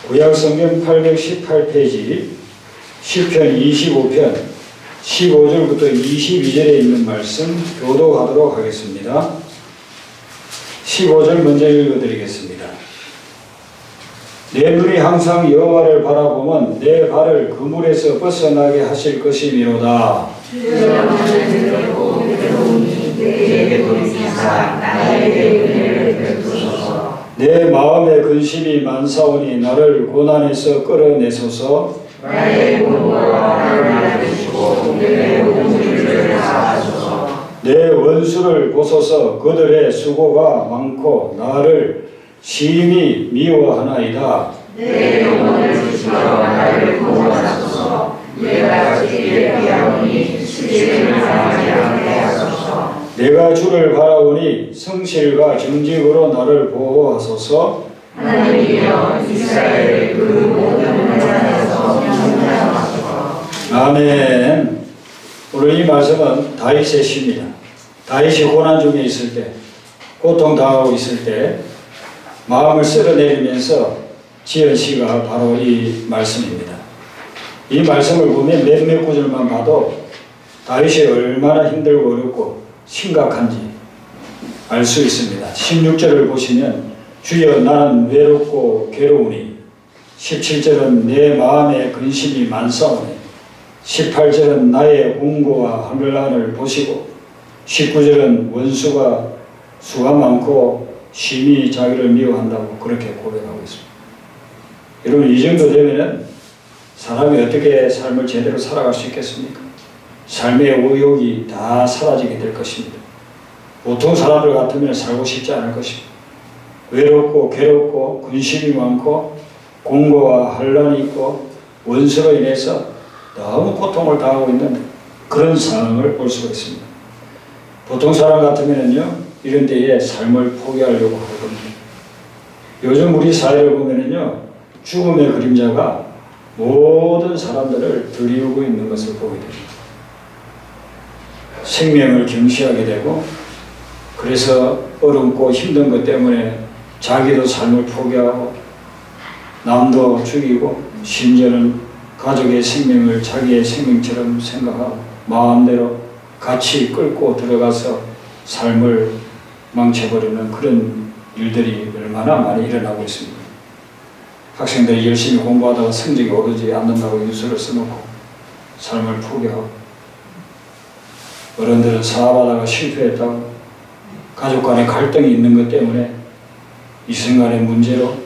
구약성경 818페이지 시편 25편 15절부터 22절에 있는 말씀 교독하도록 하겠습니다. 15절 먼저 읽어드리겠습니다. 내 눈이 항상 여호와를 바라보면 내 발을 그물에서 벗어나게 하실 것이미로다. 내 마음의 근심이 많사오니 나를 고난에서 끌어내소서. 나의 공고와 나를 알려주시고 내 온유를 사하소서. 내 원수를 보소서. 그들의 수고가 많고 나를 심히 미워하나이다. 내 영혼을 지켜 나를 구원하소서. 내가 주께 피하오니 수치를 당하지 않게 하소서. 내가 주를 바라오니 성실과 정직으로 나를 보호하소서. 하나님이여 이스라엘의 그 모든 나라에서 평안하소서. 아멘. 오늘 이 말씀은 다윗의 시입니다. 다윗이 고난 중에 있을 때, 고통당하고 있을 때 마음을 쓸어내리면서 지은 시가 바로 이 말씀입니다. 이 말씀을 보면 몇몇 구절만 봐도 다윗이 얼마나 힘들고 어렵고 심각한지 알 수 있습니다. 16절을 보시면 주여 나는 외롭고 괴로우니, 17절은 내 마음에 근심이 많사오니, 18절은 나의 공고와 환란을 보시고, 19절은 원수가 수가 많고 심히 자기를 미워한다고 그렇게 고백하고 있습니다. 여러분, 이 정도 되면은 사람이 어떻게 삶을 제대로 살아갈 수 있겠습니까? 삶의 의욕이 다 사라지게 될 것입니다. 보통 사람들 같으면 살고 싶지 않을 것입니다. 외롭고 괴롭고 근심이 많고 공고와 환란이 있고 원수로 인해서 너무 고통을 당하고 있는 그런 상황을 볼 수가 있습니다. 보통 사람 같으면요 이런 데에 삶을 포기하려고 하거든요. 요즘 우리 사회를 보면요 죽음의 그림자가 모든 사람들을 들이우고 있는 것을 보게 됩니다. 생명을 경시하게 되고, 그래서 어렵고 힘든 것 때문에 자기도 삶을 포기하고 남도 죽이고, 심지어는 가족의 생명을 자기의 생명처럼 생각하고 마음대로 같이 끌고 들어가서 삶을 망쳐버리는 그런 일들이 얼마나 많이 일어나고 있습니다. 학생들이 열심히 공부하다가 성적이 오르지 않는다고 유서를 써놓고 삶을 포기하고, 어른들은 사업하다가 실패했다고 가족 간의 갈등이 있는 것 때문에 이생간의 문제로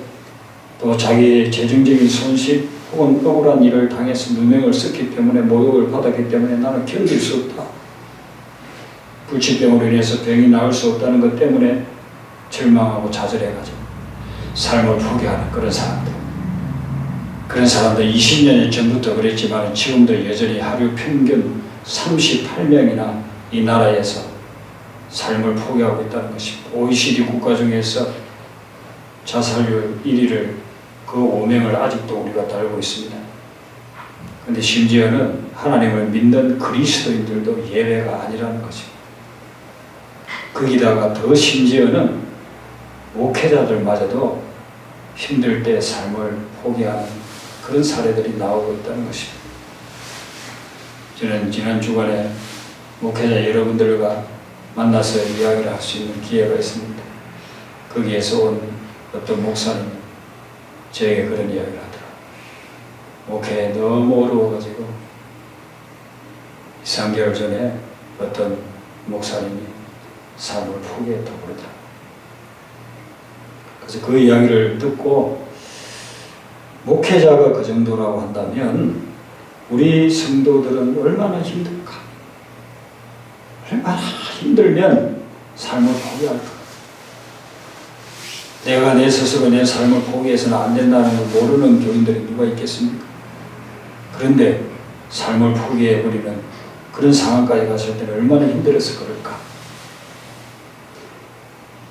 또 자기의 재정적인 손실 혹은 억울한 일을 당해서 누명을 썼기 때문에 모욕을 받았기 때문에 나는 견딜 수 없다. 불치병으로 인해서 병이 나을 수 없다는 것 때문에 절망하고 좌절해가지고 삶을 포기하는 그런 사람들. 그런 사람들 20년 전부터 그랬지만 지금도 여전히 하루 평균 38명이나 이 나라에서 삶을 포기하고 있다는 것입니다. OECD 국가 중에서 자살률 1위를 그 오명을 아직도 우리가 달고 있습니다. 그런데 심지어는 하나님을 믿는 그리스도인들도 예외가 아니라는 것입니다. 거기다가 더 심지어는 목회자들마저도 힘들 때 삶을 포기하는 그런 사례들이 나오고 있다는 것입니다. 저는 지난 주간에 목회자 여러분들과 만나서 이야기를 할 수 있는 기회가 있습니다. 거기에서 온 어떤 목사님 저에게 그런 이야기를 하더라고요. 목회에 너무 어려워가지고 2~3개월 전에 어떤 목사님이 삶을 포기했다고 그러더라고요. 그래서 그 이야기를 듣고 목회자가 그 정도라고 한다면 우리 성도들은 얼마나 힘들까? 얼마나 힘들면 삶을 포기할까? 내가 내 스스로 내 삶을 포기해서는 안 된다는 걸 모르는 교인들이 누가 있겠습니까? 그런데 삶을 포기해버리는 그런 상황까지 갔을 때는 얼마나 힘들었을 걸까?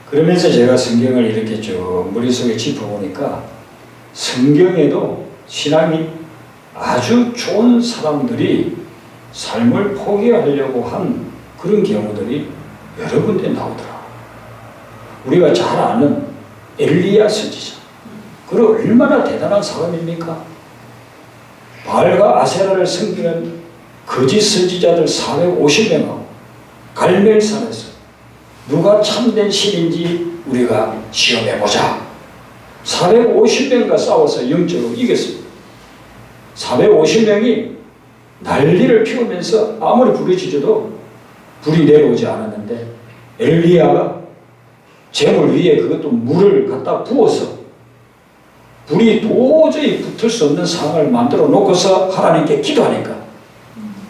그러면서 제가 성경을 이렇게 쭉 머릿속에 짚어보니까 성경에도 신앙이 아주 좋은 사람들이 삶을 포기하려고 한 그런 경우들이 여러 군데 나오더라고요. 우리가 잘 아는 엘리야 선지자, 그 그 얼마나 대단한 사람입니까? 바알과 아세라를 섬기는 거짓 선지자들 450명하고 갈멜산에서 누가 참된 신인지 우리가 시험해보자. 450명과 싸워서 영적으로 이겼습니다. 450명이 난리를 피우면서 아무리 불이 지져도 불이 내려오지 않았는데 엘리야가 재물 위에 그것도 물을 갖다 부어서 불이 도저히 붙을 수 없는 상황을 만들어 놓고서 하나님께 기도하니까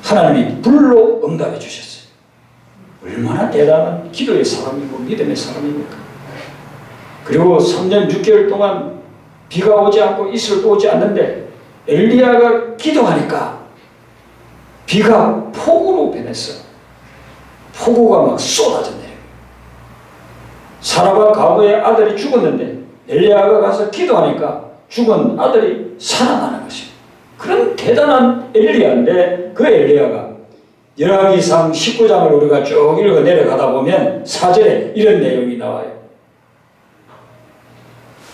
하나님이 불로 응답해 주셨어요. 얼마나 대단한 기도의 사람이고 믿음의 사람입니까? 그리고 3년 6개월 동안 비가 오지 않고 이슬도 오지 않는데 엘리야가 기도하니까 비가 폭우로 변했어. 폭우가 막 쏟아져 내려요. 사라바 과부의 아들이 죽었는데 엘리야가 가서 기도하니까 죽은 아들이 살아나는 것입니다. 그런 대단한 엘리야인데 그 엘리야가 열왕기상 19장을 우리가 쭉 읽어 내려가다 보면 4절에 이런 내용이 나와요.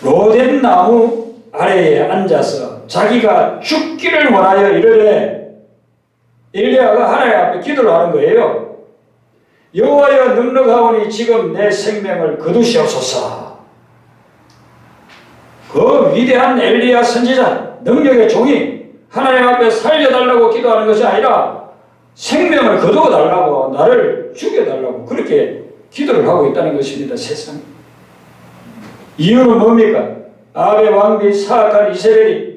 로뎀 나무 아래에 앉아서 자기가 죽기를 원하여 이르되 엘리야가 하나님 앞에 기도를 하는 거예요. 여호와여 넉넉하오니 지금 내 생명을 거두시옵소서. 그 위대한 엘리야 선지자 능력의 종이 하나님 앞에 살려달라고 기도하는 것이 아니라 생명을 거두어달라고 나를 죽여달라고 그렇게 기도를 하고 있다는 것입니다. 세상에. 이유는 뭡니까? 아합의 왕비 사악한 이세벨이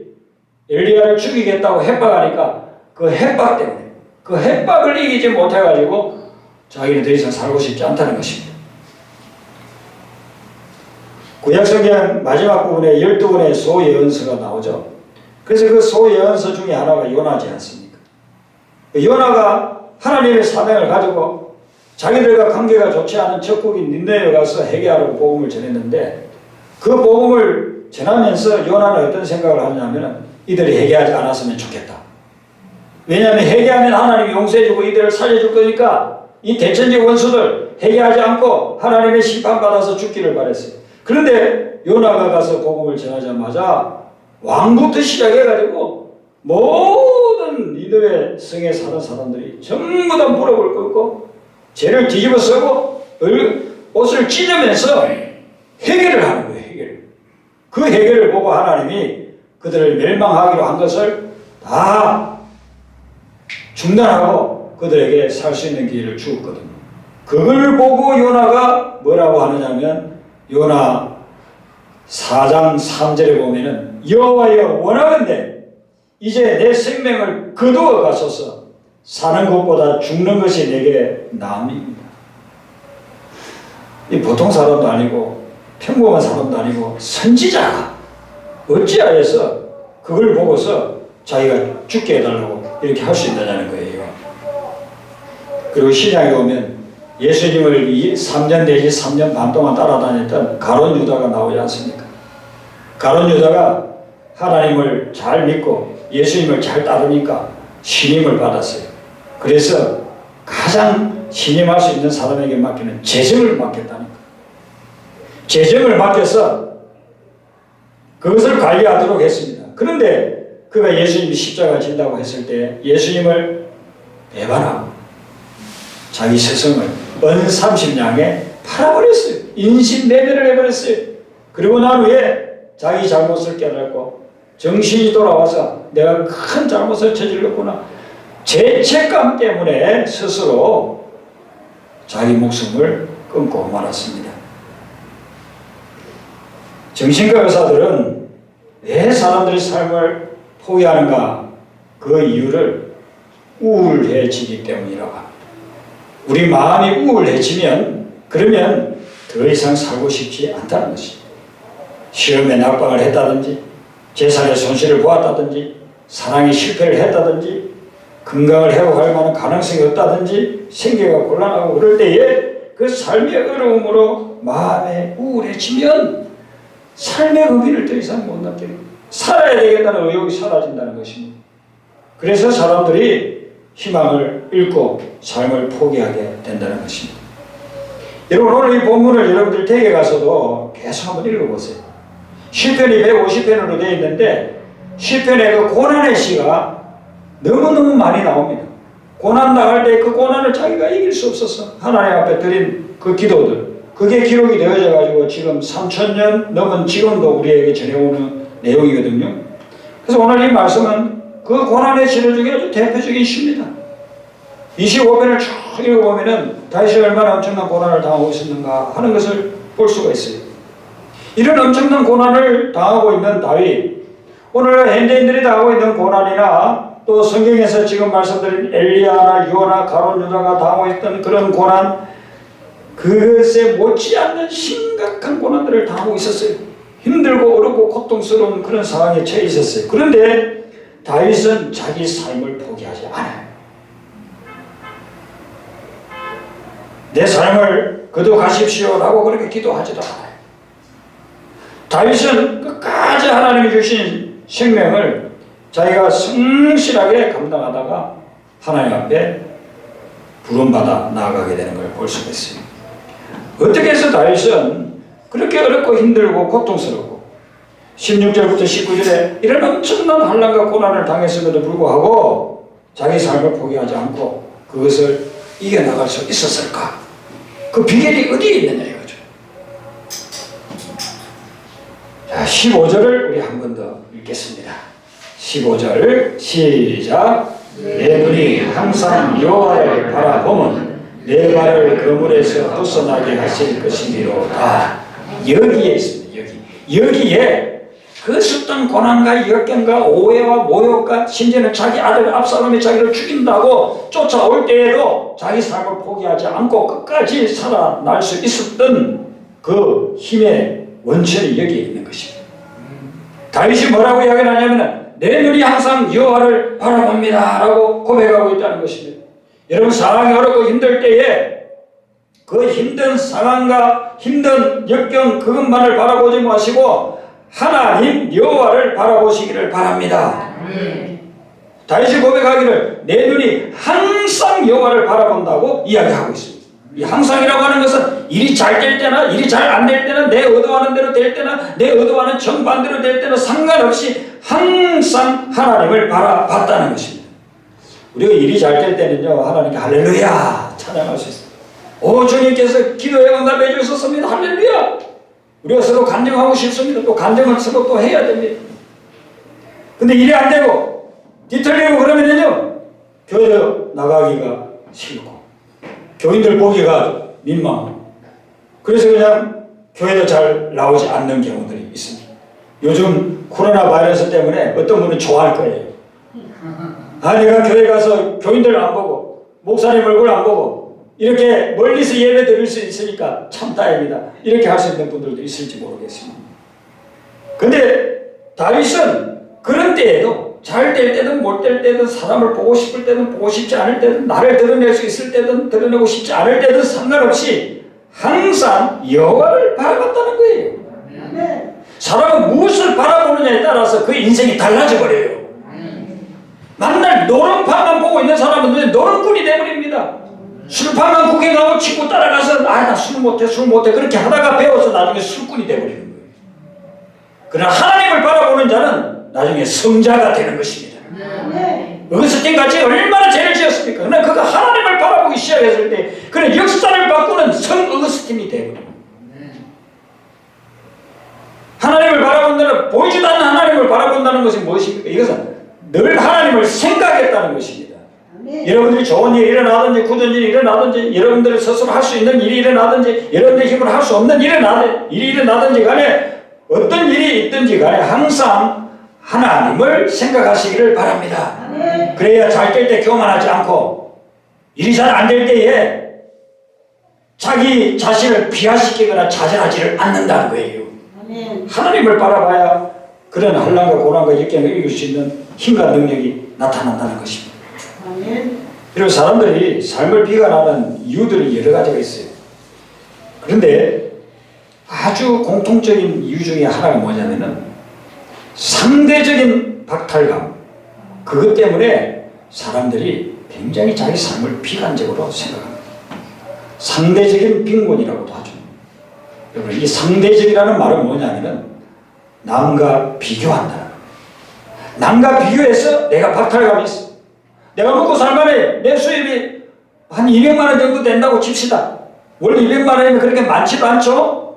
엘리야를 죽이겠다고 협박하니까 그 협박 때문에 그 협박을 이기지 못해가지고 자기는 더 이상 살고 싶지 않다는 것입니다. 구약성경 마지막 부분에 12권의 소예언서가 나오죠. 그래서 그 소예언서 중에 하나가 요나지 않습니까? 요나가 하나님의 사명을 가지고 자기들과 관계가 좋지 않은 적국인 닌네에 가서 회개하라고 복음을 전했는데 그 복음을 전하면서 요나는 어떤 생각을 하냐면 이들이 회개하지 않았으면 좋겠다. 왜냐하면 회개하면 하나님이 용서해주고 이들을 살려줄 거니까 이 대천지 원수들 회개하지 않고 하나님의 심판받아서 죽기를 바랬어요. 그런데 요나가 가서 복음을 전하자마자 왕부터 시작해가지고 모든 니느웨 성에 사는 사람들이 전부 다 무릎을 꿇고 죄를 뒤집어 쓰고 옷을 찢으면서 회개를 하는 거예요. 회개를. 그 회개를 보고 하나님이 그들을 멸망하기로 한 것을 다 중단하고 그들에게 살 수 있는 기회를 주었거든요. 그걸 보고 요나가 뭐라고 하느냐면 요나 4장 3절에 보면은 여호와여 원하건대 이제 내 생명을 거두어 가소서. 사는 것보다 죽는 것이 내게 나음입니다. 이 보통 사람도 아니고 평범한 사람도 아니고 선지자가 어찌하여서 그걸 보고서 자기가 죽게 해달라고 이렇게 할 수 있느냐는 거예요. 그리고 신약에 오면 예수님을 3년 내지 3년 반 동안 따라다녔던 가룟 유다가 나오지 않습니까? 가룟 유다가 하나님을 잘 믿고 예수님을 잘 따르니까 신임을 받았어요. 그래서 가장 신임할 수 있는 사람에게 맡기는 재정을 맡겼다니까. 재정을 맡겨서 그것을 관리하도록 했습니다. 그런데 그가 예수님이 십자가 진다고 했을 때 예수님을 배반하고 자기 스승을 은 30냥에 팔아버렸어요. 인신매매를 해버렸어요. 그리고 난 후에 자기 잘못을 깨닫고 정신이 돌아와서 내가 큰 잘못을 저질렀구나. 죄책감 때문에 스스로 자기 목숨을 끊고 말았습니다. 정신과 의사들은 왜 사람들이 삶을 포기하는가? 그 이유를 우울해지기 때문이라고 합니다. 우리 마음이 우울해지면 그러면 더 이상 살고 싶지 않다는 것입니다. 시험에 낙방을 했다든지 재산의 손실을 보았다든지 사랑에 실패를 했다든지 건강을 회복할 만한 가능성이 없다든지 생계가 곤란하고 그럴 때에 그 삶의 어려움으로 마음에 우울해지면 삶의 의미를 더 이상 못 느끼는 거예요. 살아야 되겠다는 의욕이 사라진다는 것입니다. 그래서 사람들이 희망을 잃고 삶을 포기하게 된다는 것입니다. 여러분 오늘 이 본문을 여러분들 댁에 가서도 계속 한번 읽어보세요. 시편이 150편으로 되어 있는데 시편의 그 고난의 시가 너무너무 많이 나옵니다. 고난 당할 때 그 고난을 자기가 이길 수 없어서 하나님 앞에 드린 그 기도들, 그게 기록이 되어져 가지고 지금 3000년 넘은 지금도 우리에게 전해오는 내용이거든요. 그래서 오늘 이 말씀은 그 고난의 시를 중에 아주 대표적인 시입니다. 25편을 쭉 읽어보면 다윗이 얼마나 엄청난 고난을 당하고 있었는가 하는 것을 볼 수가 있어요. 이런 엄청난 고난을 당하고 있는 다윗, 오늘 현대인들이 당하고 있는 고난이나 또 성경에서 지금 말씀드린 엘리야나 요나 가론 유다가 당하고 있던 그런 고난, 그것에 못지않는 심각한 고난들을 당하고 있었어요. 힘들고 어렵고 고통스러운 그런 상황에 처해 있었어요. 그런데 다윗은 자기 삶을 포기하지 않아요. 내 삶을 거둬가십시오라고 그렇게 기도하지도 않아요. 다윗은 끝까지 하나님이 주신 생명을 자기가 성실하게 감당하다가 하나님 앞에 부름받아 나아가게 되는 걸 볼 수가 있어요. 어떻게 해서 다윗은 그렇게 어렵고 힘들고 고통스럽고 16절부터 19절에 이런 엄청난 환난과 고난을 당했음에도 불구하고 자기 삶을 포기하지 않고 그것을 이겨나갈 수 있었을까? 그 비결이 어디에 있느냐 이거죠. 자, 15절을 우리 한 번 더 읽겠습니다. 15절 시작. 내 눈이 항상 여호와를 바라보면 내 발을 그물에서 벗어나게 하실 것이니로다. 여기에 있습니다. 여기에 그 숱한 고난과 역경과 오해와 모욕과 심지어는 자기 아들 압살롬이 자기를 죽인다고 쫓아올 때에도 자기 삶을 포기하지 않고 끝까지 살아날 수 있었던 그 힘의 원천이 여기에 있는 것입니다. 다윗이 뭐라고 이야기를 하냐면 내 눈이 항상 여호와를 바라봅니다 라고 고백하고 있다는 것입니다. 여러분, 상황이 어렵고 힘들 때에 그 힘든 상황과 힘든 역경 그것만을 바라보지 마시고 하나님 여호와를 바라보시기를 바랍니다. 다윗이 고백하기를 내 눈이 항상 여호와를 바라본다고 이야기하고 있습니다. 이 항상이라고 하는 것은 일이 잘 될 때나 일이 잘 안 될 때나 내 의도하는 대로 될 때나 내 의도하는 정반대로 될 때나 상관없이 항상 하나님을 바라봤다는 것입니다. 우리가 일이 잘 될 때는요, 하나님께 할렐루야 찬양할 수 있습니다. 오, 주님께서 기도에 응답해 주셨습니다. 할렐루야. 우리가 서로 간증하고 싶습니다. 또 간증을 서로 또 해야 됩니다. 근데 일이 안 되고 뒤틀리고 그러면요, 교회 나가기가 싫고 교인들 보기가 민망하고 그래서 그냥 교회도 잘 나오지 않는 경우들이 있습니다. 요즘 코로나 바이러스 때문에 어떤 분은 좋아할 거예요. 아, 내가 교회 가서 교인들 안 보고 목사님 얼굴 안 보고 이렇게 멀리서 예배 드릴 수 있으니까 참 다행이다. 이렇게 할 수 있는 분들도 있을지 모르겠습니다. 근데 다윗은 그런 때에도 잘 될 때든 못 될 때든 사람을 보고 싶을 때든 보고 싶지 않을 때든 나를 드러낼 수 있을 때든 드러내고 싶지 않을 때든 상관없이 항상 여호와를 바라봤다는 거예요. 사람은 무엇을 바라보느냐에 따라서 그 인생이 달라져 버려요. 맨날 노름판만 보고 있는 사람은 노름꾼이 되어버립니다. 술판만 구경하고 친구 따라가서 나 술 못해 그렇게 하다가 배워서 나중에 술꾼이 되어버리는 거예요. 그러나 하나님을 바라보는 자는 나중에 성자가 되는 것입니다. 어거스틴같이 얼마나 죄를 지었습니까? 그러나 그가 하나님을 바라보기 시작했을 때 그는 역사를 바꾸는 성 어거스틴이 되어버립니다. 하나님을 바라본다는, 보이지도 않는 하나님을 바라본다는 것이 무엇입니까? 이것은 늘 하나님을 생각했다는 것입니다. 여러분들이 좋은 일이 일어나든지 굳은 일이 일어나든지 여러분들이 스스로 할 수 있는 일이 일어나든지 여러분들의 힘으로 할 수 없는 일이 일어나든지 간에 어떤 일이 있든지 간에 항상 하나님을 생각하시기를 바랍니다. 그래야 잘 될 때 교만하지 않고 일이 잘 안 될 때에 자기 자신을 비하시키거나 좌절하지를 않는다는 거예요. 하나님을 바라봐야 그런 환난과 고난과 역경을 이길 수 있는 힘과 능력이 나타난다는 것입니다. 그리고 사람들이 삶을 비관하는 이유들이 여러 가지가 있어요. 그런데 아주 공통적인 이유 중에 하나가 뭐냐면은 상대적인 박탈감, 그것 때문에 사람들이 굉장히 자기 삶을 비관적으로 생각합니다. 상대적인 빈곤이라고도 하죠. 여러분, 이 상대적이라는 말은 뭐냐면은 남과 비교한다는 거예요. 남과 비교해서 내가 박탈감이 있어. 내가 먹고 살만해. 내 수입이 한 200만 원 정도 된다고 칩시다. 원래 200만 원이면 그렇게 많지도 않죠?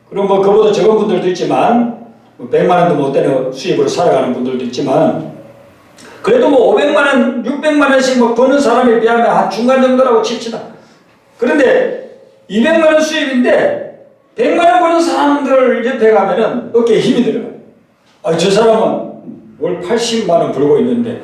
그럼 뭐 그보다 적은 분들도 있지만 100만 원도 못 되는 수입으로 살아가는 분들도 있지만 그래도 뭐 500만 원, 600만 원씩 뭐 버는 사람에 비하면 한 중간 정도라고 칩시다. 그런데 200만 원 수입인데 100만 원 버는 사람들 옆에 가면은 어깨에 힘이 들어가요. 아, 저 사람은 월 80만 원 벌고 있는데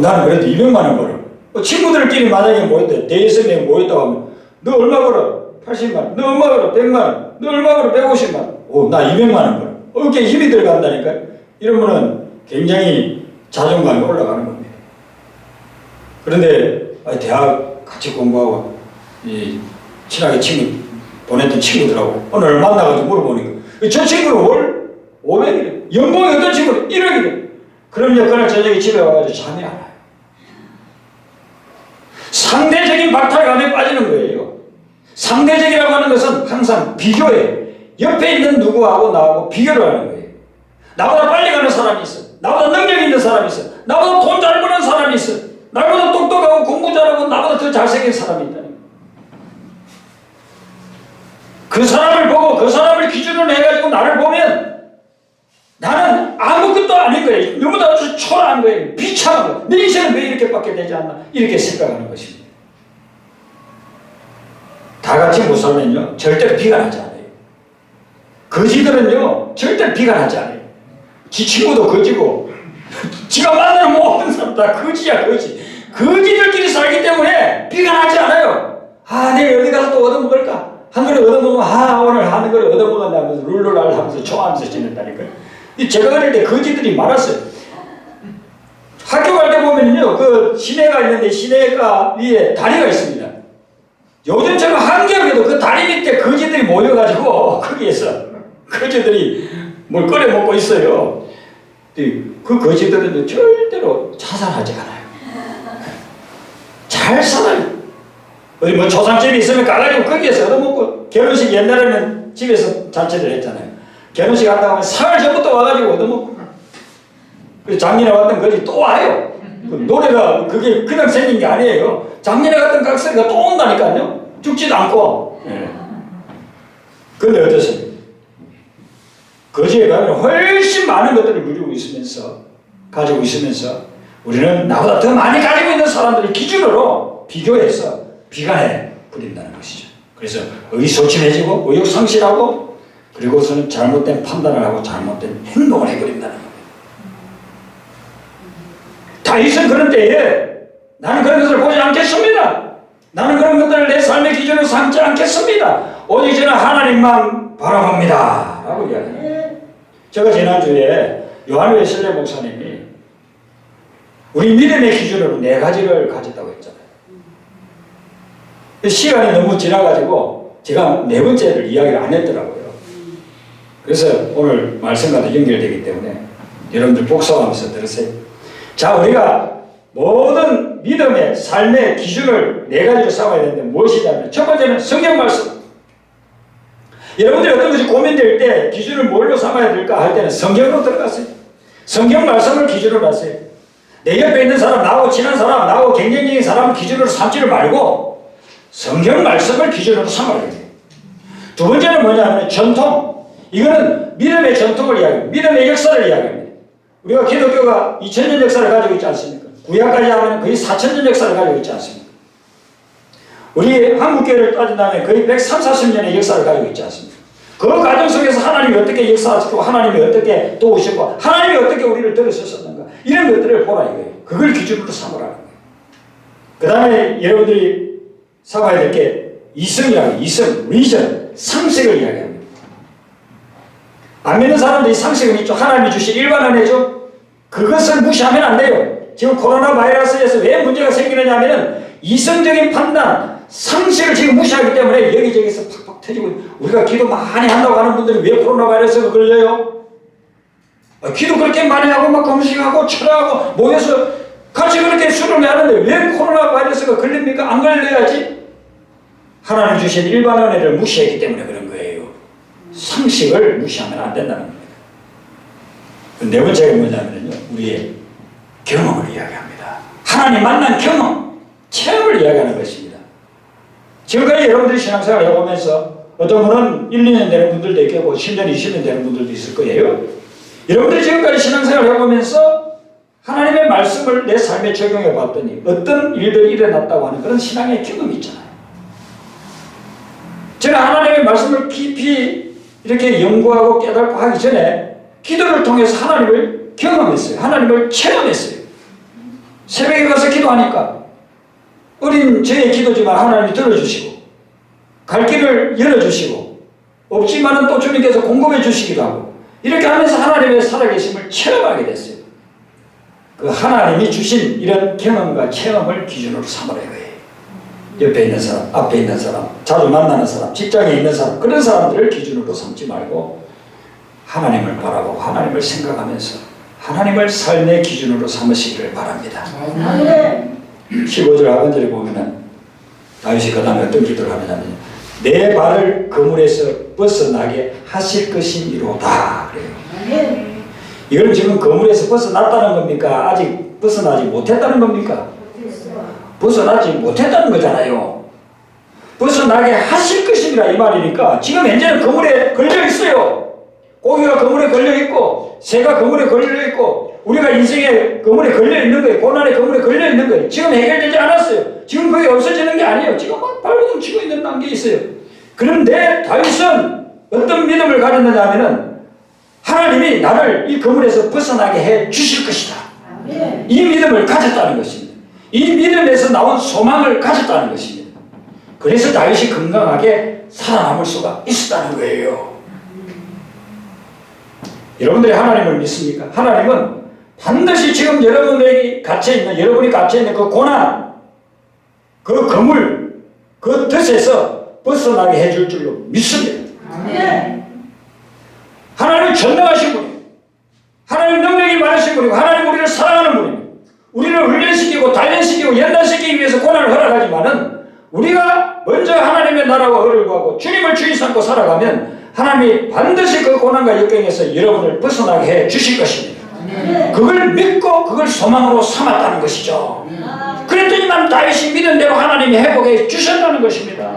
나는 그래도 200만 원 벌어. 친구들끼리 만약에 모였대. 대여성에 모였다고 하면 너 얼마 벌어? 80만 원. 너 얼마 벌어? 100만 원. 너 얼마 벌어? 150만 원. 나 200만 원 벌어. 어깨에 힘이 들어간다니까요. 이러면은 굉장히 자존감이 올라가는 겁니다. 그런데 대학 같이 공부하고 친하게 보냈던 친구들하고 오늘 만나가지고 물어보니까 저 친구는 월 500이래. 연봉이 어떤 친구는 1억이래. 그럼 그날 저녁에 집에 와가지고 잠이 안 와요. 상대적인 박탈감에 빠지는 거예요. 상대적이라고 하는 것은 항상 비교해. 옆에 있는 누구하고 나하고 비교를 하는 거예요. 나보다 빨리 가는 사람이 있어. 나보다 능력 있는 사람이 있어. 나보다 돈 잘 버는 사람이 있어. 나보다 똑똑하고 공부 잘하고 나보다 더 잘생긴 사람이 있다. 그 사람을 보고 그 사람을 기준으로 해가지고 나를 보면 나는 아무것도 아닌 거예요. 너무나 초라한 거예요. 비참한 거예요. 내 인생은 왜 이렇게밖에 되지 않나 이렇게 생각하는 것입니다. 다 같이 못 살면요 절대로 비관하지 않아요. 거지들은요 절대로 비관하지 않아요. 지 친구도 거지고 지가 만나는 모든 사람 다 거지야 거지. 거지들끼리 살기 때문에 비관하지 않아요. 내일 어디 가서 또 얻어먹을까? 한 그릇 얻어먹으면 오늘 한 그릇 얻어먹었나 하면서 룰루랄 하면서 좋아하면서 지낸다니까요. 제가 어릴 때 거지들이 많았어요. 학교 갈 때 보면요 그 시내가 있는데 시내가 위에 다리가 있습니다. 요즘처럼 한겨울에도 그 다리 밑에 거지들이 모여가지고 거기에서 거지들이 뭘 끓여 먹고 있어요. 그 거지들은 절대로 자살하지 않아요. 잘 살아요. 어디 뭐 조상집이 있으면 가가지고 거기에서 얻어먹고 결혼식 옛날에는 집에서 잔치를 했잖아요. 결혼식 한다고 하면 사흘 전부터 와가지고 얻어먹고 작년에 왔던 거지 또 와요. 그 노래가 그게 그냥 생긴 게 아니에요. 작년에 갔던 각설이가 또 온다니까요. 죽지도 않고. 그런데 어떠세요? 거지에 가면 훨씬 많은 것들을 가지고 있으면서 우리는 나보다 더 많이 가지고 있는 사람들을 기준으로 비교해서 비관해 버린다는 것이죠. 그래서 의기소침해지고 의욕상실하고 그리고서는 잘못된 판단을 하고 잘못된 행동을 해버린다는 겁니다. 다윗은 그런 때에 나는 그런 것을 보지 않겠습니다. 나는 그런 것들을 내 삶의 기준으로 삼지 않겠습니다. 오직 저는 하나님만 바라봅니다. 라고 이야기합니다. 제가 지난주에 요한 웨슬레 목사님이 우리 믿음의 기준으로 4가지를 가졌다고 했잖아요. 시간이 너무 지나가지고 제가 4번째를 이야기를 안 했더라고요. 그래서 오늘 말씀과도 연결되기 때문에 여러분들 복습하면서 들으세요. 자, 우리가 모든 믿음의 삶의 기준을 4가지로 삼아야 되는데 무엇이냐면 첫 번째는 성경 말씀. 여러분들이 어떤 것이 고민될 때 기준을 뭘로 삼아야 될까 할 때는 성경으로 들어가세요. 성경 말씀을 기준으로 하세요. 내 옆에 있는 사람, 나하고 친한 사람, 나하고 경쟁적인 사람을 기준으로 삼지를 말고 성경 말씀을 기준으로 삼아야 돼요. 두 번째는 뭐냐면 전통. 이거는 믿음의 전통을 이야기합니다. 믿음의 역사를 이야기합니다. 우리가 기독교가 2000년 역사를 가지고 있지 않습니까? 구약까지 하면 거의 4000년 역사를 가지고 있지 않습니까? 우리 한국교회를 따진다면 거의 130~40년의 역사를 가지고 있지 않습니까? 그 과정 속에서 하나님이 어떻게 역사하시고 하나님이 어떻게 도우시고 하나님이 어떻게 우리를 들으셨었는가 이런 것들을 보라 이거예요. 그걸 기준으로 삼으라는 거예요. 그 다음에 여러분들이 삼아야 될 게 이성이라고 이성, 리전, 상식을 이야기합니다. 안 믿는 사람들이 상식은 있죠. 하나님이 주신 일반 은혜죠. 그것을 무시하면 안 돼요. 지금 코로나 바이러스에서 왜 문제가 생기느냐 하면은 이성적인 판단, 상식을 지금 무시하기 때문에 여기저기서 팍팍 터지고 우리가 기도 많이 한다고 하는 분들이 왜 코로나 바이러스가 걸려요? 기도 그렇게 많이 하고 막 금식하고 철하고 모여서 같이 그렇게 수련을 하는데 왜 코로나 바이러스가 걸립니까? 안 걸려야지. 하나님 주신 일반 은혜를 무시했기 때문에 그런 거예요. 상식을 무시하면 안 된다는 겁니다. 네 번째가 뭐냐면요, 우리의 경험을 이야기합니다. 하나님 만난 경험, 체험을 이야기하는 것입니다. 지금까지 여러분들이 신앙생활을 해보면서 어떤 분은 1, 2년 되는 분들도 있고 10년, 20년 되는 분들도 있을 거예요. 여러분들이 지금까지 신앙생활을 해보면서 하나님의 말씀을 내 삶에 적용해 봤더니 어떤 일들이 일어났다고 하는 그런 신앙의 경험이 있잖아요. 제가 하나님의 말씀을 깊이 이렇게 연구하고 깨닫고 하기 전에 기도를 통해서 하나님을 경험했어요. 하나님을 체험했어요. 새벽에 가서 기도하니까 어린 저의 기도지만 하나님이 들어주시고 갈 길을 열어주시고 없지만은 또 주님께서 공급해 주시기도 하고 이렇게 하면서 하나님의 살아계심을 체험하게 됐어요. 그 하나님이 주신 이런 경험과 체험을 기준으로 삼으라 이거예요. 옆에 있는 사람, 앞에 있는 사람, 자주 만나는 사람, 직장에 있는 사람, 그런 사람들을 기준으로 삼지 말고 하나님을 바라보고 하나님을 생각하면서 하나님을 삶의 기준으로 삼으시기를 바랍니다. 15절 하반절에 보면은 다윗이 그 다음에 어떤 기도를 하느냐면 내 발을 그물에서 벗어나게 하실 것이니로다 그래요. 이걸 지금 그물에서 벗어났다는 겁니까? 아직 벗어나지 못했다는 겁니까? 벗어나지 못했다는 거잖아요. 벗어나게 하실 것이니라 이 말이니까 지금 현재는 그물에 걸려 있어요. 고기가 그물에 걸려 있고 새가 그물에 걸려 있고 우리가 인생에 그물에 걸려 있는 거예요. 고난의 그물에 걸려 있는 거예요. 지금 해결되지 않았어요. 지금 그게 없어지는 게 아니에요. 지금 막 발버둥 치고 있는 단계에 있어요. 그런데 다윗은 어떤 믿음을 가졌느냐 하면은 하나님이 나를 이 그물에서 벗어나게 해 주실 것이다. 이 믿음을 가졌다는 것입니다. 이 믿음에서 나온 소망을 가졌다는 것입니다. 그래서 다윗이 건강하게 살아남을 수가 있었다는 거예요. 여러분들이 하나님을 믿습니까? 하나님은 반드시 지금 여러분이 갇혀있는 그 고난, 그 그물, 그 덫에서 벗어나게 해줄 줄로 믿습니다. 하나님은 전능하신 분이에요. 하나님 능력이 많으신 분이고 하나님 우리를 사랑하는 분이에요. 우리를 훈련시키고 단련시키고 연단시키기 위해서 고난을 허락하지만은 우리가 먼저 하나님의 나라와 의를 구하고 주님을 주인 삼고 살아가면 하나님이 반드시 그 고난과 역경에서 여러분을 벗어나게 해 주실 것입니다. 그걸 믿고 그걸 소망으로 삼았다는 것이죠. 그랬더니만 다윗이 믿은 대로 하나님이 회복해 주셨다는 것입니다.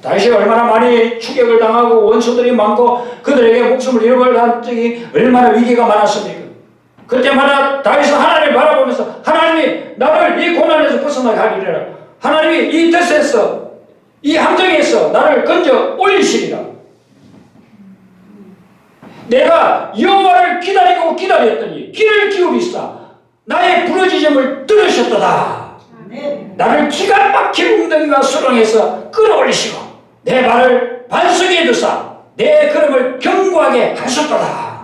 다윗이 얼마나 많이 추격을 당하고 원수들이 많고 그들에게 목숨을 잃어버린 적이 얼마나 위기가 많았습니까? 그때마다 다윗은 하나님을 바라보면서 하나님이 나를 이 고난에서 벗어나게 하리라. 하나님이 이 덫에서 이 함정에서 나를 건져 올리시리라. 내가 여호와를 기다리고 기다렸더니 귀를 기울이시다 나의 부르짖음을 들으셨도다. 나를 기가 막힌 웅덩이와 수렁에서 끌어올리시고 내 발을 반석에 두사 내 걸음을 견고하게 하셨도다.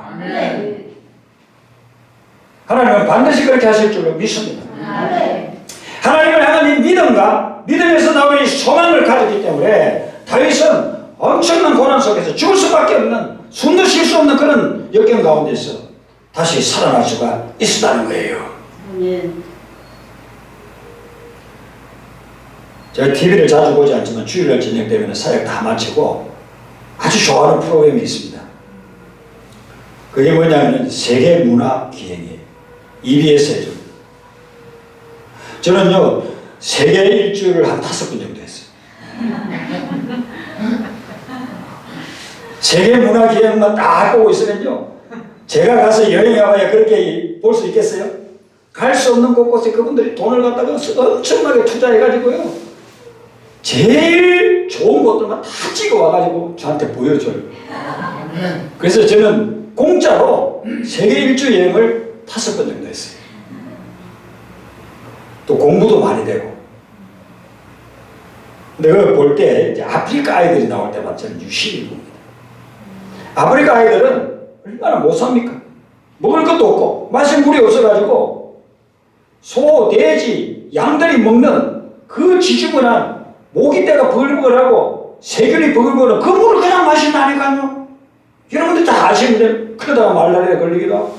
하나님은 반드시 그렇게 하실 줄로 믿습니다. 하나님을 향한 이 믿음과 믿음에서 나오는 이 소망을 가졌기 때문에 다윗은 엄청난 고난 속에서 죽을 수밖에 없는 숨도 쉴 수 없는 그런 역경 가운데서 다시 살아날 수가 있었다는 거예요. 제가 TV를 자주 보지 않지만 주일날 저녁 되면 사역 다 마치고 아주 좋아하는 프로그램이 있습니다. 그게 뭐냐면 세계문화기행이에요. EBS 해줘. 저는요 세계 일주를 한 5번 정도 했어요. 세계문화기행만 딱 보고 있으면요 제가 가서 여행 가봐야 그렇게 볼 수 있겠어요? 갈 수 없는 곳곳에 그분들이 돈을 갖다가 엄청나게 투자해가지고요 제일 좋은 것들만 다 찍어와가지고 저한테 보여줘요. 그래서 저는 공짜로 세계 일주 여행을 5번 정도 했어요. 또 공부도 많이 되고. 내가 볼 때 아프리카 아이들이 나올 때마다 저는 유심히 봅니다. 아프리카 아이들은 얼마나 못 삽니까? 먹을 것도 없고 마실 물이 없어가지고 소, 돼지, 양들이 먹는 그 지저분한 모기떼가 버글버글하고 세균이 버글버글한 그 물을 그냥 마신다니까요. 여러분들 다 아시는데 그러다가 말라리아에 걸리기도 하고.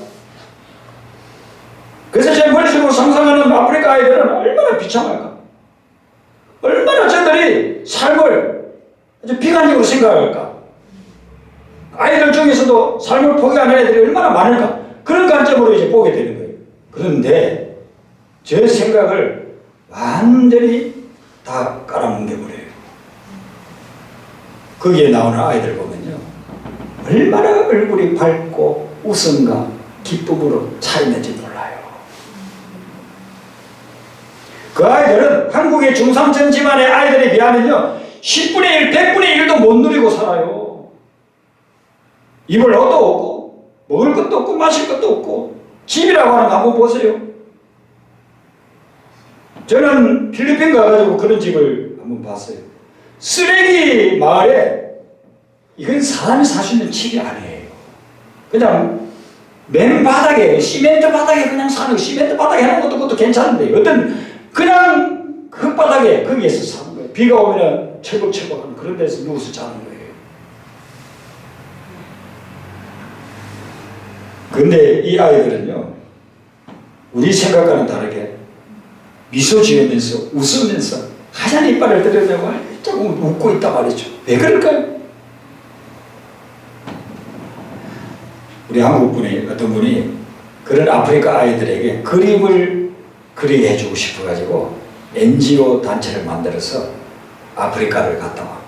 그래서 제 머릿속으로 상상하는 아프리카 아이들은 얼마나 비참할까? 얼마나 저들이 삶을 아주 비관적으로 생각할까? 아이들 중에서도 삶을 포기하는 애들이 얼마나 많을까? 그런 관점으로 이제 보게 되는 거예요. 그런데 제 생각을 완전히 다 깔아뭉개버려요. 거기에 나오는 아이들 보면요, 얼마나 얼굴이 밝고 웃음과 기쁨으로 차 있는지 몰라요. 그 아이들은 한국의 중상층 집안의 아이들에 비하면요 10분의 1, 100분의 1도 못 누리고 살아요. 입을 얻어 없고 먹을 것도 없고 마실 것도 없고 집이라고 하는 거 한번 보세요. 저는 필리핀 가가지고 그런 집을 한번 봤어요. 쓰레기 마을에, 이건 사람이 살 수 있는 집이 아니에요. 그냥 맨 바닥에, 시멘트 바닥에 그냥 사는, 시멘트 바닥에 하는 것도 괜찮은데 어떤 그냥 흙바닥에 거기에서 사는 거예요. 비가 오면 철벅철벅하는 그런 데서 누워서 자는 거예요. 근데 이 아이들은요, 우리 생각과는 다르게 미소 지으면서 웃으면서 하얀 이빨을 드러내고 활짝 웃고 있단 말이죠. 왜 그럴까요? 우리 한국분이 어떤 분이 그런 아프리카 아이들에게 그림을 그리게 해주고 싶어가지고 NGO 단체를 만들어서 아프리카를 갔다 와.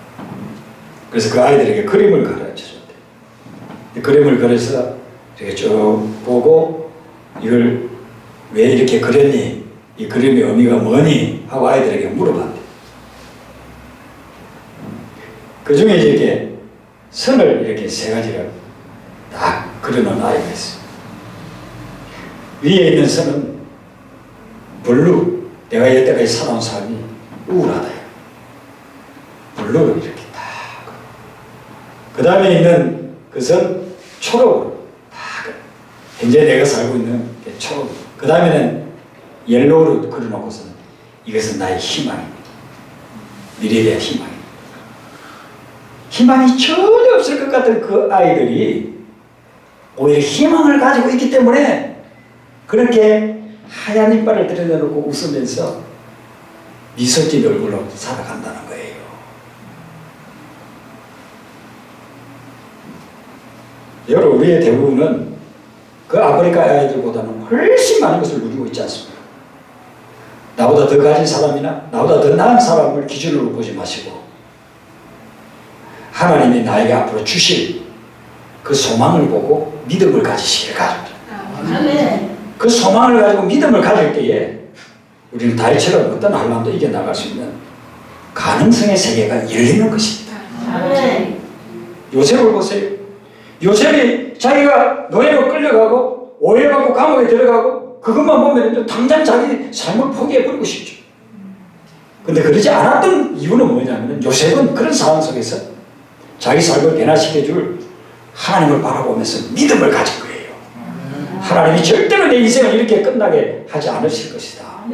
그래서 그 아이들에게 그림을 가르쳐줬대. 그림을 그려서 이렇게 쭉 보고 이걸 왜 이렇게 그렸니? 이 그림의 의미가 뭐니? 하고 아이들에게 물어봤대. 그 중에 이렇게 선을 이렇게 세 가지를 딱 그려놓은 아이가 있어요. 위에 있는 선은 블루, 내가 여태까지 살아온 삶이 우울하다. 블루를 이렇게 딱. 그 다음에 있는 그선 초록으로 딱. 현재 내가 살고 있는 초록. 그 다음에는 옐로우로 그려놓고서는 이것은 나의 희망입니다. 미래에 대한 희망입니다. 희망이 전혀 없을 것 같은 그 아이들이 오히려 희망을 가지고 있기 때문에 그렇게 하얀 이빨을 드러내놓고 웃으면서 미소진 얼굴로 살아간다는 거예요. 여러분, 우리의 대부분은 그 아프리카 아이들보다는 훨씬 많은 것을 누리고 있지 않습니까? 나보다 더 가진 사람이나 나보다 더 나은 사람을 기준으로 보지 마시고 하나님이 나에게 앞으로 주실 그 소망을 보고 믿음을 가지시길 바랍니다. 그 소망을 가지고 믿음을 가질 때에 우리는 다윗처럼 어떤 환난도 이겨나갈 수 있는 가능성의 세계가 열리는 것입니다. 요셉을 보세요. 요셉이 자기가 노예로 끌려가고 오해받고 감옥에 들어가고 그것만 보면 당장 자기 삶을 포기해버리고 싶죠. 근데 그러지 않았던 이유는 뭐냐면 요셉은 그런 상황 속에서 자기 삶을 변화시켜줄 하나님을 바라보면서 믿음을 가진 거예요. 하나님이 절대로 내 인생을 이렇게 끝나게 하지 않으실 것이다.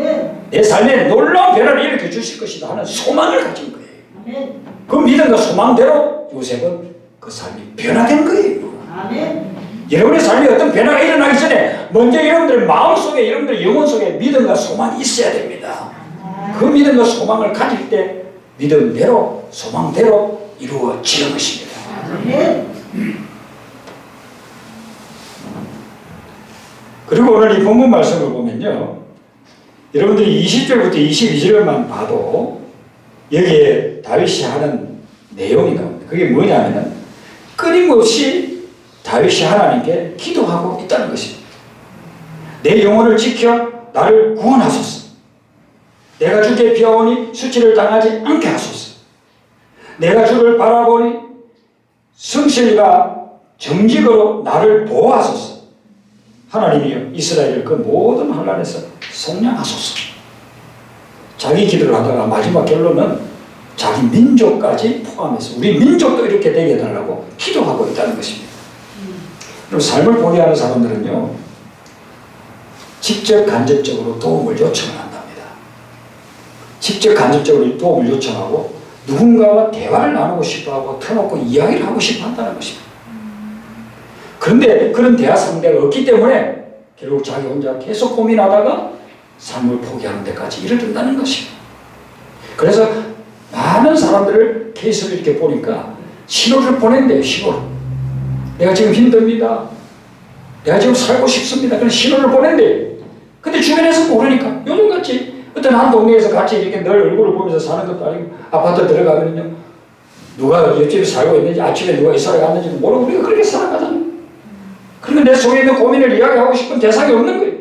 내 삶에 놀라운 변화를 일으켜 주실 것이다 하는 소망을 가진 거예요. 그 믿음과 소망대로 요셉은 그 삶이 변화된 거예요. 여러분의 삶에 어떤 변화가 일어나기 전에 먼저 여러분들의 마음속에, 여러분들의 영혼 속에 믿음과 소망이 있어야 됩니다. 그 믿음과 소망을 가질 때 믿음대로 소망대로 이루어지는 것입니다. 그리고 오늘 이 본문 말씀을 보면요, 여러분들이 20절부터 22절만 봐도 여기에 다윗이 하는 내용이 나옵니다. 그게 뭐냐면은 끊임없이 다윗이 하나님께 기도하고 있다는 것입니다. 내 영혼을 지켜 나를 구원하소서. 내가 주께 피하오니 수치를 당하지 않게 하소서. 내가 주를 바라보니 성실과 정직으로 나를 보호하소서. 하나님이여, 이스라엘을 그 모든 환난에서 속량하소서. 자기 기도를 하다가 마지막 결론은 자기 민족까지 포함해서 우리 민족도 이렇게 되게 해달라고 기도하고 있다는 것입니다. 그리고 삶을 포기하는 사람들은요, 직접 간접적으로 도움을 요청을 한답니다. 직접 간접적으로 도움을 요청하고 누군가와 대화를 나누고 싶어하고 터놓고 이야기를 하고 싶어 한다는 것입니다. 그런데 그런 대화 상대가 없기 때문에 결국 자기 혼자 계속 고민하다가 삶을 포기하는 데까지 이르른다는 것입니다. 그래서 많은 사람들을 케이스를 이렇게 보니까 신호를 보낸대요. 신호를. 내가 지금 힘듭니다. 내가 지금 살고 싶습니다. 그런 신호를 보낸대. 근데 주변에서 모르니까. 요즘같이 어떤 한 동네에서 같이 이렇게 늘 얼굴을 보면서 사는 것도 아니고 아파트 들어가면요. 누가 옆집에 살고 있는지 아침에 누가 이사를 갔는지 모르고 우리가 그렇게 살아가잖아요. 그러니까 내 속에 있는 고민을 이야기하고 싶은 대상이 없는 거예요.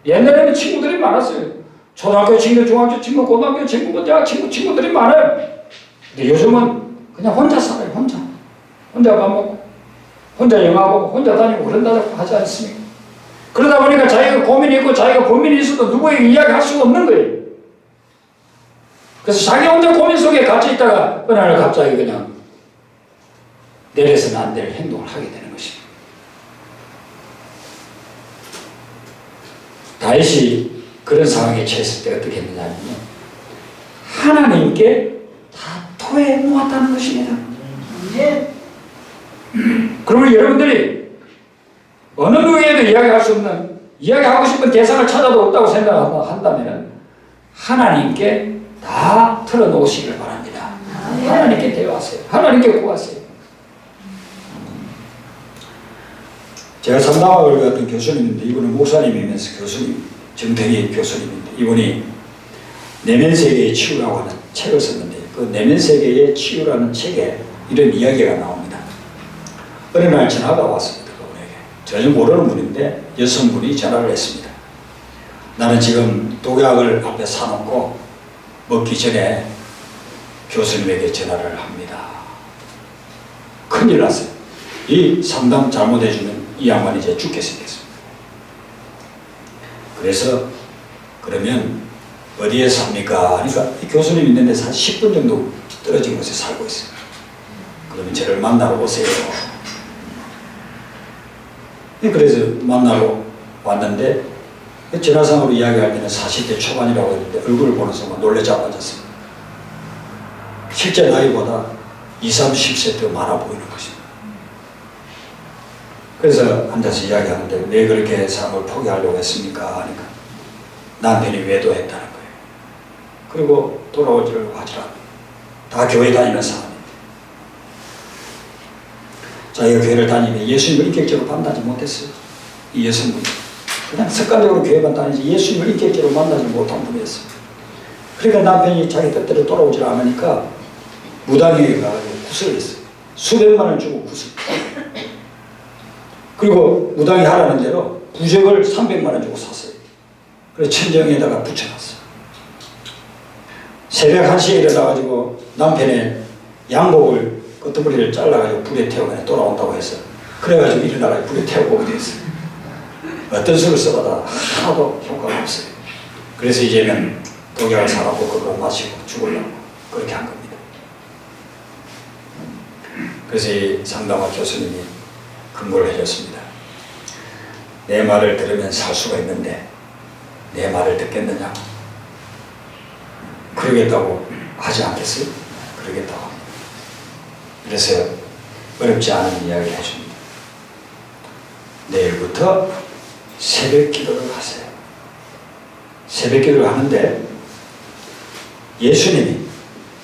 옛날에는 친구들이 많았어요. 초등학교 친구, 중학교 친구, 고등학교 친구, 대학 친구들이 많아요. 근데 요즘은 그냥 혼자 살아요. 혼자 밥 먹고 혼자 영화 보고 혼자 다니고 그런다고 하지 않습니까? 그러다 보니까 자기가 고민이 있고 자기가 고민이 있어도 누구에게 이야기할 수가 없는 거예요. 그래서 자기 혼자 고민 속에 갇혀 있다가 어느 날 갑자기 그냥 내려서는 안 될 행동을 하게 되는 것입니다. 다윗이 그런 상황에 처했을 때 어떻게 했느냐면요. 하나님께 다 토해 놓았다는 것입니다. 그러면 여러분들이 어느 누구에도 이야기할 수 없는, 이야기하고 싶은 대상을 찾아도 없다고 생각한다면 하나님께 다 털어놓으시길 바랍니다. 하나님께 대화하세요. 하나님께 구하세요. 제가 상담학을 배웠던 교수님인데 이분은 목사님이면서 교수님, 정태기 교수님인데 이분이 내면세계의 치유라고 하는 책을 썼는데 그 내면세계의 치유라는 책에 이런 이야기가 나옵니다. 어느 날 전화가 왔습니다. 그분에게. 전혀 모르는 분인데 여성분이 전화를 했습니다. 나는 지금 독약을 앞에 사놓고 먹기 전에 교수님에게 전화를 합니다. 큰일 났어요. 이 상담 잘못해주면 이 양반이 이제 죽게 생겼습니다. 그래서 그러면 어디에 삽니까? 그러니까 이 교수님 있는 데서 한 10분 정도 떨어진 곳에 살고 있어요. 그러면 저를 만나러 오세요. 그래서 만나러 왔는데 전화상으로 이야기할 때는 40대 초반이라고 했는데 얼굴을 보는 순간 놀래 자빠졌습니다. 실제 나이보다 20, 30세 더 많아 보이는 것입니다. 그래서 앉아서 이야기하는데 왜 그렇게 삶을 포기하려고 했습니까? 하니까 남편이 외도했다는 거예요. 그리고 돌아오지를 하지라. 다 교회 다니는 사람인데 자기가 교회를 다니면 예수님을 인격적으로 만나지 못했어요. 이 여성분이 그냥 습관적으로 교회만 다니지 예수님을 인격적으로 만나지 못한 분이었어요. 그러니까 남편이 자기 뜻대로 돌아오질 않으니까 무당에게 가가지고 구슬했어요. 수백만 원 주고 구슬. 그리고 무당이 하라는 대로 부적을 300만 원 주고 샀어요. 그래서 천정에다가 붙여놨어요. 새벽 1시에 일어나가지고 남편의 양복을 끄트머리를 잘라가지고 불에 태우고 돌아온다고 해서 그래가지고 일어나가지고 불에 태우고 오게 됐어요. 어떤 수를 써봐도 하나도 효과가 없어요. 그래서 이제는 독약을 사갖고 그걸 마시고 죽으려고 그렇게 한 겁니다. 그래서 이 상담학 교수님이 근거를 해줬습니다. 내 말을 들으면 살 수가 있는데 내 말을 듣겠느냐? 그러겠다고 하지 않겠어요? 그러겠다고 합니다. 그래서 어렵지 않은 이야기를 해줍니다. 내일부터 새벽 기도를 하세요. 새벽 기도를 하는데 예수님이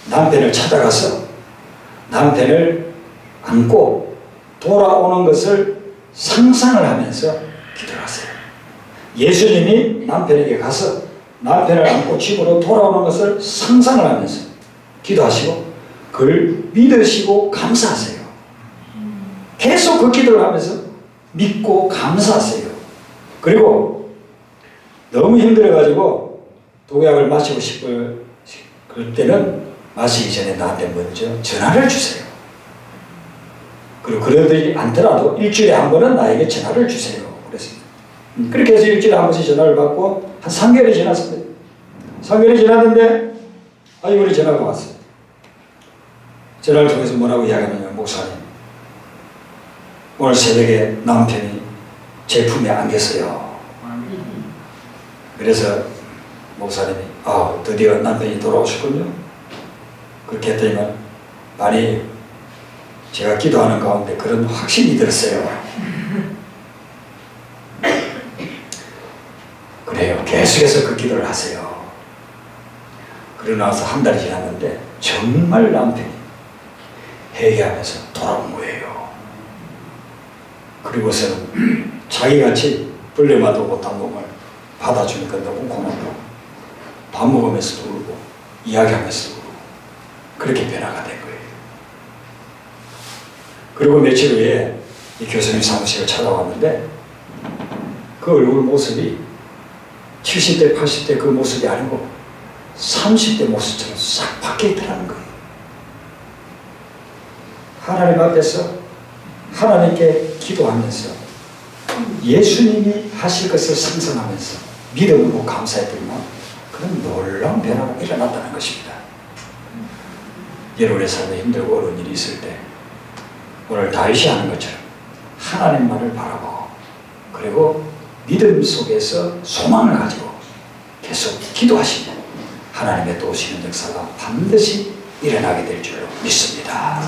남편을 찾아가서 남편을 안고 돌아오는 것을 상상을 하면서 기도를 하세요. 예수님이 남편에게 가서 남편을 안고 집으로 돌아오는 것을 상상을 하면서 기도하시고 그걸 믿으시고 감사하세요. 계속 그 기도를 하면서 믿고 감사하세요. 그리고 너무 힘들어가지고 독약을 마시고 싶을 그럴 때는 마시기 전에 나한테 먼저 전화를 주세요. 그리고 그러지 않더라도 일주일에 한 번은 나에게 전화를 주세요. 그랬습니다. 그렇게 해서 일주일에 한 번씩 전화를 받고 한 3개월이 지났습니다. 3개월이 지났는데 이번에 전화가 왔어요. 전화를 통해서 뭐라고 이야기하냐면 목사님 오늘 새벽에 남편이 제 품에 안겼어요. 그래서 목사님이 드디어 남편이 돌아오셨군요. 그렇게 했더니만 많이 제가 기도하는 가운데 그런 확신이 들었어요. 그래요. 계속해서 그 기도를 하세요. 그러고 나서 한 달이 지났는데 정말 남편이 회개하면서 돌아온 거예요. 그 그리고서는 자기같이 불려마도 못한 몸을 받아주니까 너무 고맙고 밥 먹으면서도 울고 이야기하면서도 울고 그렇게 변화가 된 거예요. 그리고 며칠 후에 이 교수님 사무실을 찾아왔는데 그 얼굴 모습이 70대 80대 그 모습이 아니고 30대 모습처럼 싹 바뀌어 있더라는 거예요. 하나님 앞에서 하나님께 기도하면서 예수님이 하실 것을 상상하면서 믿음으로 감사했더니만 그런 놀라운 변화가 일어났다는 것입니다. 여러분의 삶에 힘들고 어려운 일이 있을 때 오늘 다윗이 하는 것처럼 하나님만을 바라보고 그리고 믿음 속에서 소망을 가지고 계속 기도하시면 하나님의 도우시는 역사가 반드시 일어나게 될 줄로 믿습니다.